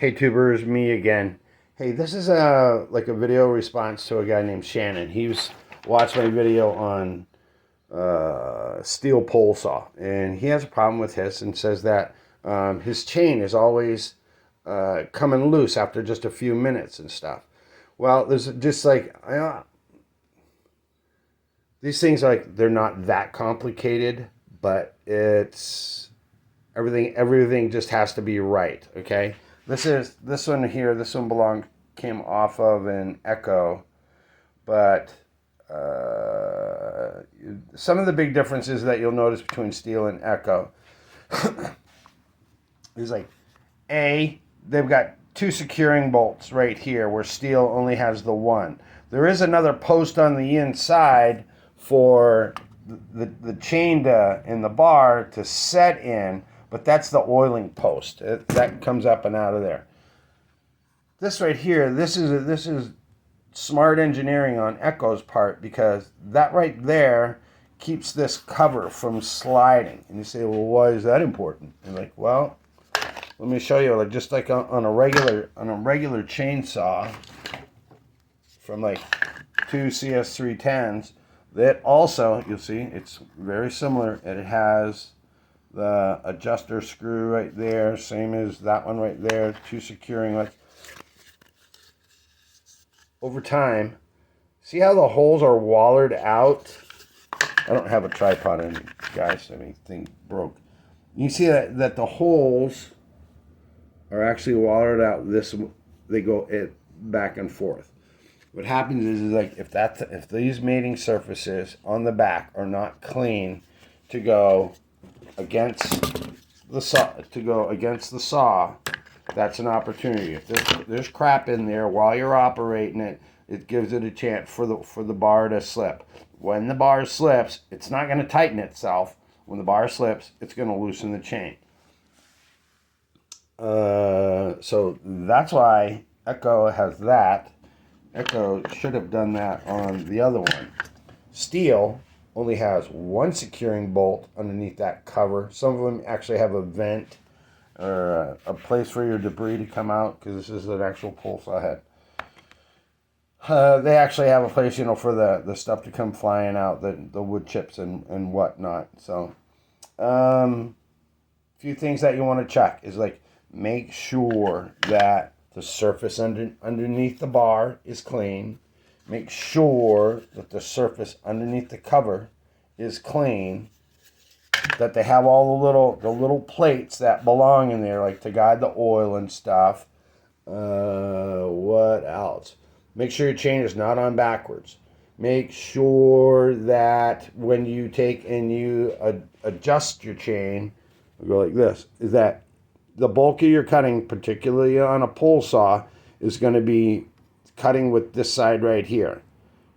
Hey tubers, me again. Hey, this is a video response to a guy named Shannon. Watched my video on steel pole saw, and he has a problem with his and says that his chain is always coming loose after just a few minutes and stuff. Well, there's just these things they're not that complicated, but it's everything just has to be right. Okay. This one here. This one came off of an Echo, but some of the big differences that you'll notice between steel and Echo is they've got two securing bolts right here where steel only has the one. There is another post on the inside for the chain in the bar to set in. But that's the oiling post. That comes up and out of there. This right here, this is smart engineering on Echo's part, because that right there keeps this cover from sliding. And you say, well, why is that important? And well, let me show you. Just like on a regular chainsaw from two CS310s, that also, you'll see, it's very similar. It has the adjuster screw right there, same as that one right there, two securing. Over time, see how the holes are wallered out? I don't have a tripod in, guys. Thing broke. You see that the holes are actually wallered out. They go back and forth. What happens is if these mating surfaces on the back are not clean to go against the saw, that's an opportunity. If there's crap in there while you're operating it, it gives it a chance for the bar to slip. When the bar slips, it's not going to tighten itself. When the bar slips, it's going to loosen the chain. So that's why Echo has that. Echo should have done that on the other one. Steel only has one securing bolt underneath that cover. Some of them actually have a vent or a place for your debris to come out, because this is an actual pole saw head. They actually have a place, for the stuff to come flying out, the wood chips and whatnot. So, few things that you want to check is make sure that the surface underneath the bar is clean. Make sure that the surface underneath the cover is clean. That they have all the little plates that belong in there, to guide the oil and stuff. What else? Make sure your chain is not on backwards. Make sure that when you take and you adjust your chain, go like this, is that the bulk of your cutting, particularly on a pole saw, is going to be cutting with this side right here.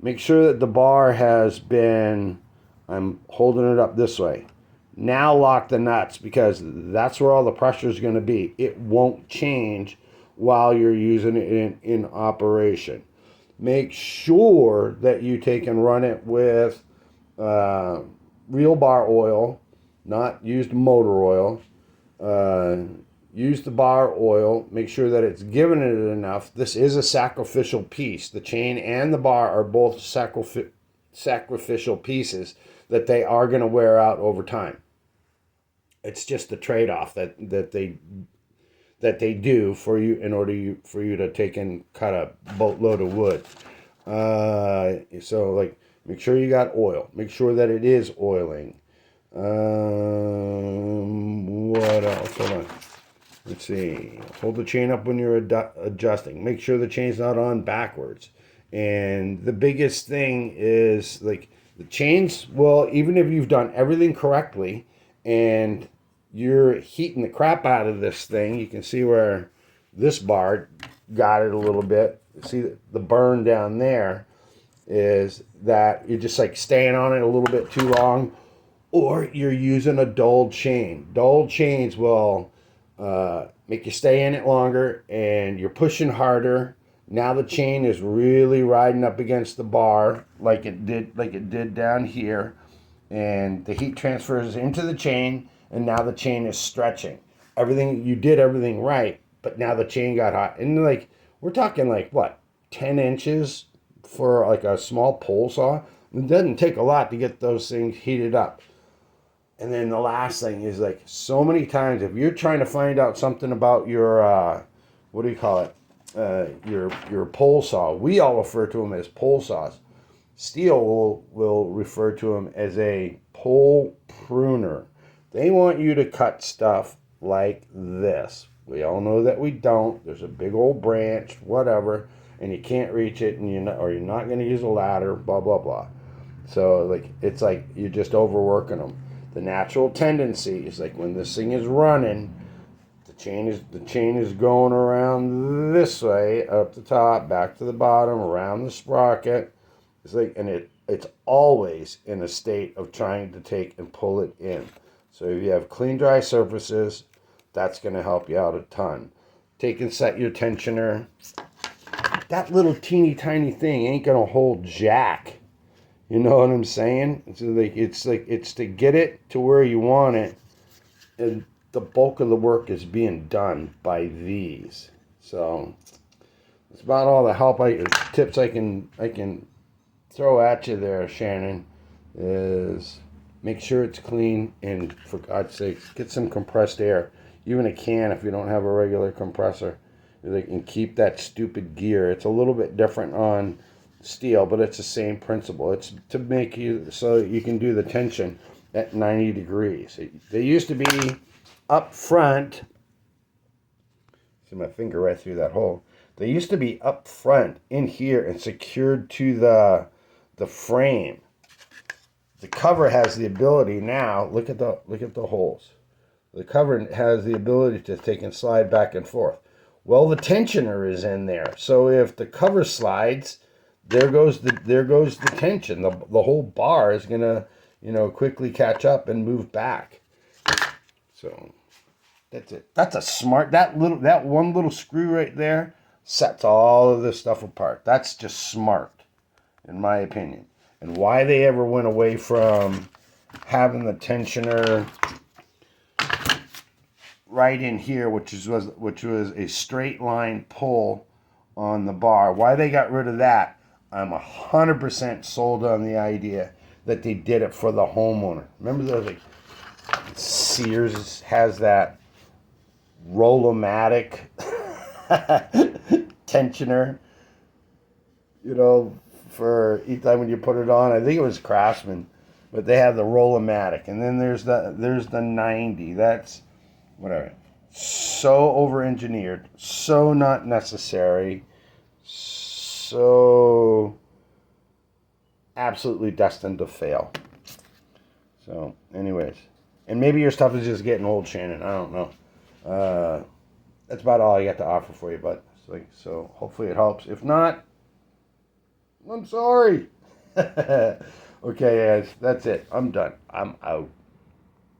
Make sure that the bar has been, I'm holding it up this way. Now lock the nuts, because that's where all the pressure is going to be. It won't change while you're using it in operation. Make sure that you take and run it with real bar oil, not used motor oil. Use the bar oil. Make sure that it's giving it enough. This is a sacrificial piece. The chain and the bar are both sacrificial pieces that they are going to wear out over time. It's just the trade-off that they do for you in order for you to take and cut a boatload of wood. So make sure you got oil. Make sure that it is oiling. What else? Hold on. Let's see. Hold the chain up when you're adjusting. Make sure the chain's not on backwards. And the biggest thing is the chains. Well, even if you've done everything correctly and you're heating the crap out of this thing, you can see where this bar got it a little bit. See the burn down there is that you're just staying on it a little bit too long, or you're using a dulled chain. Dulled chains will make you stay in it longer, and you're pushing harder. Now the chain is really riding up against the bar like it did down here, and the heat transfers into the chain, and now the chain is stretching. You did everything right, but now the chain got hot. And like, we're talking like what, 10 inches for like a small pole saw? It doesn't take a lot to get those things heated up. And then the last thing is like, so many times if you're trying to find out something about your what do you call it, your pole saw, we all refer to them as pole saws. Steel will refer to them as a pole pruner. They want you to cut stuff like this. We all know that we don't. There's a big old branch, whatever, and you can't reach it, and you're not going to use a ladder, blah blah blah. So like, it's like you're just overworking them. The natural tendency is like when this thing is running, the chain is going around this way, up the top, back to the bottom, around the sprocket. It's like, and it's always in a state of trying to take and pull it in. So if you have clean, dry surfaces, that's going to help you out a ton. Take and set your tensioner. That little teeny tiny thing ain't going to hold jack. You know what I'm saying? It's to get it to where you want it, and the bulk of the work is being done by these. So that's about all the tips I can throw at you there, Shannon. Is make sure it's clean, and for God's sake, get some compressed air. Even a can if you don't have a regular compressor. They can keep that stupid gear. It's a little bit different on steel, but it's the same principle. It's to make you so you can do the tension at 90 degrees. They used to be up front. See my finger right through that hole. They used to be up front in here and secured to the frame. The cover has the ability now. Look at the holes. The cover has the ability to take and slide back and forth. Well, the tensioner is in there, so if the cover slides, there goes the tension. The whole bar is gonna, quickly catch up and move back. So that's it. That's a smart. That one little screw right there sets all of this stuff apart. That's just smart, in my opinion. And why they ever went away from having the tensioner right in here, which was a straight line pull on the bar. Why they got rid of that? I'm 100% sold on the idea that they did it for the homeowner. Remember those, like, Sears has that Roll-O-Matic tensioner, for each time when you put it on. I think it was Craftsman, but they have the Roll-O-Matic, and then there's the 90. That's whatever. So over-engineered, so not necessary, so absolutely destined to fail. So, anyways, and maybe your stuff is just getting old, Shannon. I don't know. That's about all I got to offer for you, bud. So hopefully it helps. If not, I'm sorry. Okay, guys, that's it. I'm done. I'm out.